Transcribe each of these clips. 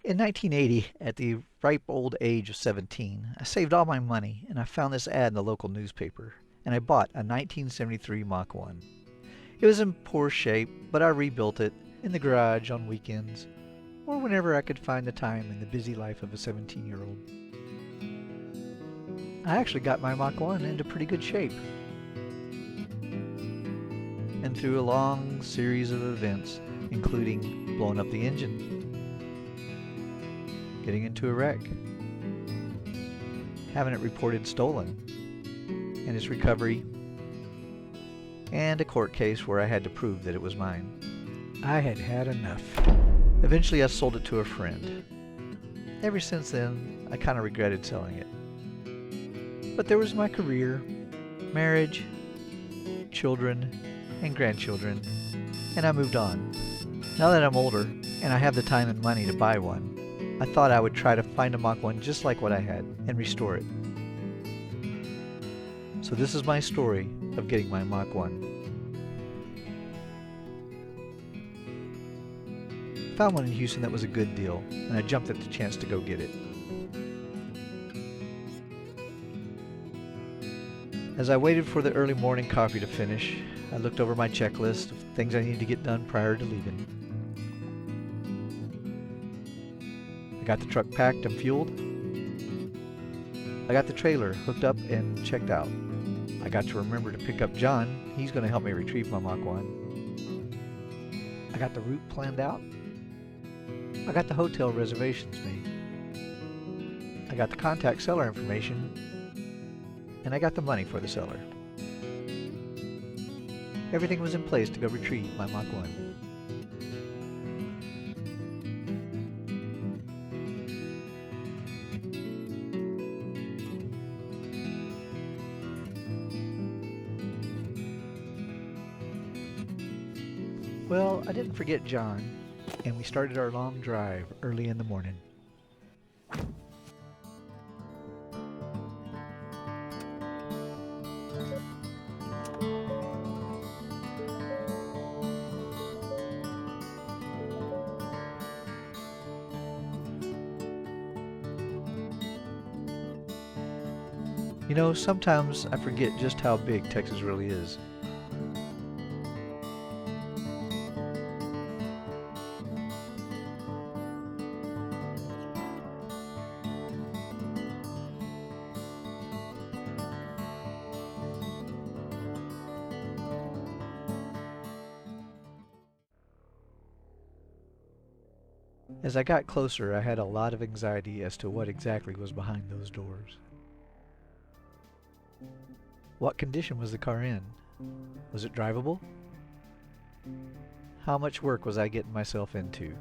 In 1980, at the ripe old age of 17, I saved all my money and I found this ad in the local newspaper, and I bought a 1973 Mach 1. It was in poor shape, but I rebuilt it in the garage on weekends or whenever I could find the time in the busy life of a 17-year-old. I actually got my Mach 1 into pretty good shape. And through a long series of events, including blowing up the engine, getting into a wreck, having it reported stolen, and its recovery, and a court case where I had to prove that it was mine. I had had enough. Eventually I sold it to a friend. Ever since then, I kind of regretted selling it. But there was my career, marriage, children, and grandchildren, and I moved on. Now that I'm older, and I have the time and money to buy one, I thought I would try to find a Mach 1 just like what I had, and restore it. So this is my story of getting my Mach 1. I found one in Houston that was a good deal, and I jumped at the chance to go get it. As I waited for the early morning coffee to finish, I looked over my checklist of things I needed to get done prior to leaving. I got the truck packed and fueled. I got the trailer hooked up and checked out. I got to remember to pick up John. He's going to help me retrieve my Mach 1. I got the route planned out. I got the hotel reservations made. I got the contact seller information. And I got the money for the seller. Everything was in place to go retrieve my Mach 1. Well, I didn't forget John, and we started our long drive early in the morning. You know, sometimes I forget just how big Texas really is. As I got closer, I had a lot of anxiety as to what exactly was behind those doors. What condition was the car in? Was it drivable? How much work was I getting myself into?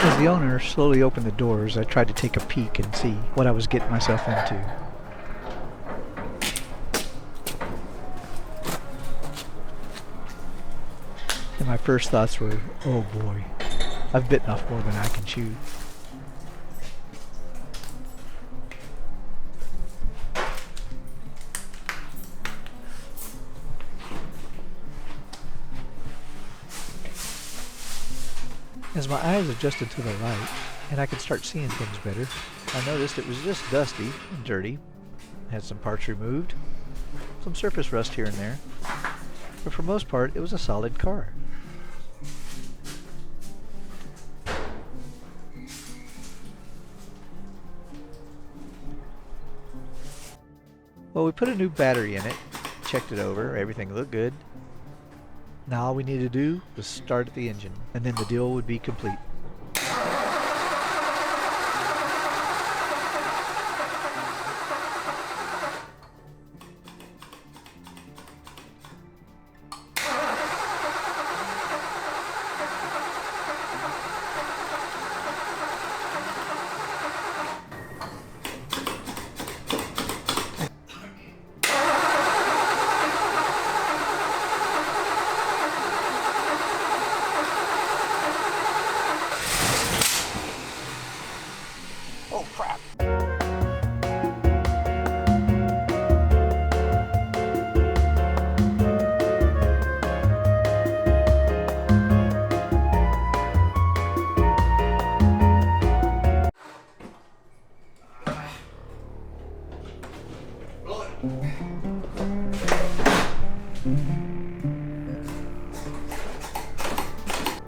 As the owner slowly opened the doors, I tried to take a peek and see what I was getting myself into. And my first thoughts were, oh boy, I've bitten off more than I can chew. As my eyes adjusted to the light, and I could start seeing things better, I noticed it was just dusty and dirty. It had some parts removed, some surface rust here and there, but for the most part it was a solid car. Well, we put a new battery in it, checked it over, everything looked good. Now all we needed to do was start the engine, and then the deal would be complete.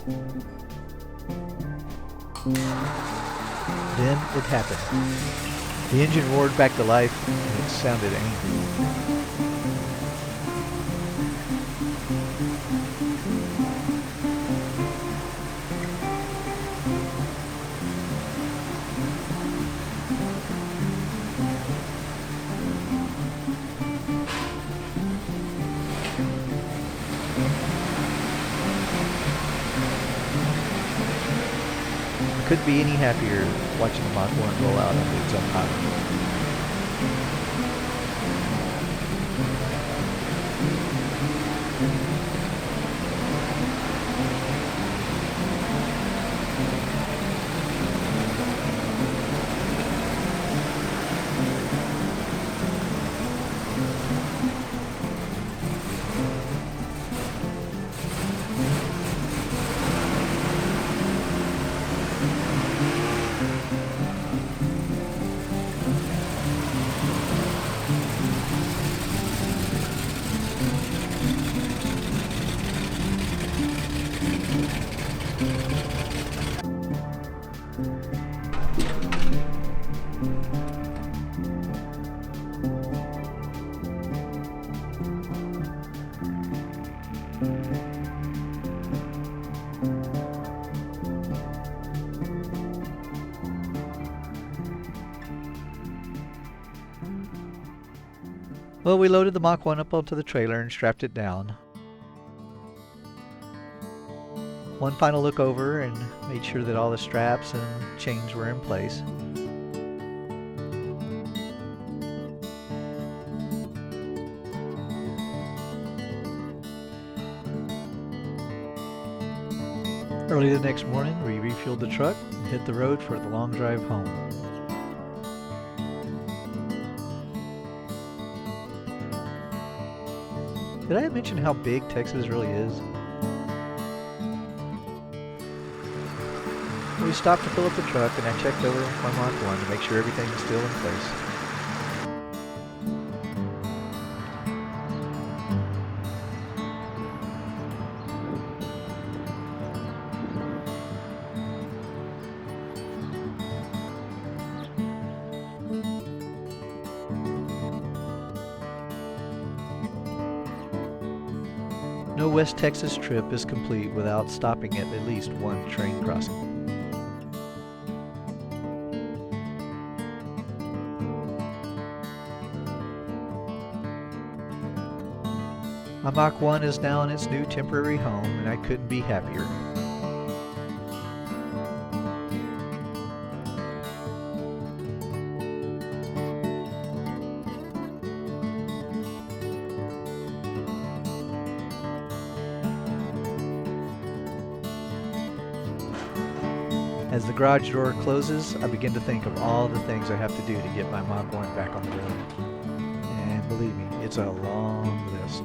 Then it happened. The engine roared back to life, and it sounded angry. Couldn't be any happier watching the Mach 1 roll out onto its own highway. Well, we loaded the Mach 1 up onto the trailer and strapped it down. One final look over and made sure that all the straps and chains were in place. Early the next morning, we refueled the truck and hit the road for the long drive home. Did I mention how big Texas really is? We stopped to fill up the truck and I checked over my Mach 1 to make sure everything was still in place. No West Texas trip is complete without stopping at least one train crossing. My Mach 1 is now in its new temporary home, and I couldn't be happier. As the garage door closes, I begin to think of all the things I have to do to get my Mach 1 back on the road. And believe me, it's a long list.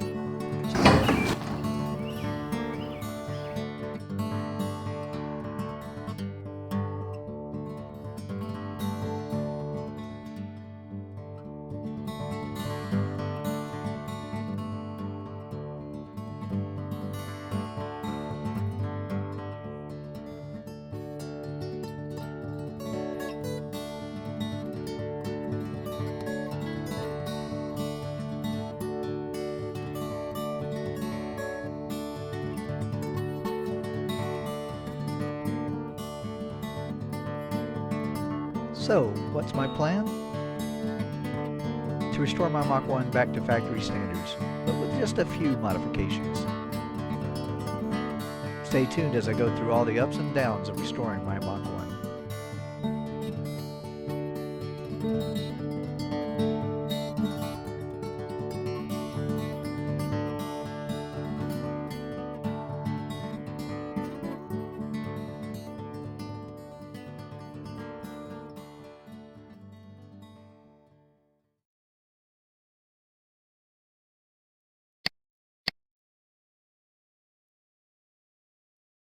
So, what's my plan? To restore my Mach 1 back to factory standards, but with just a few modifications. Stay tuned as I go through all the ups and downs of restoring my Mach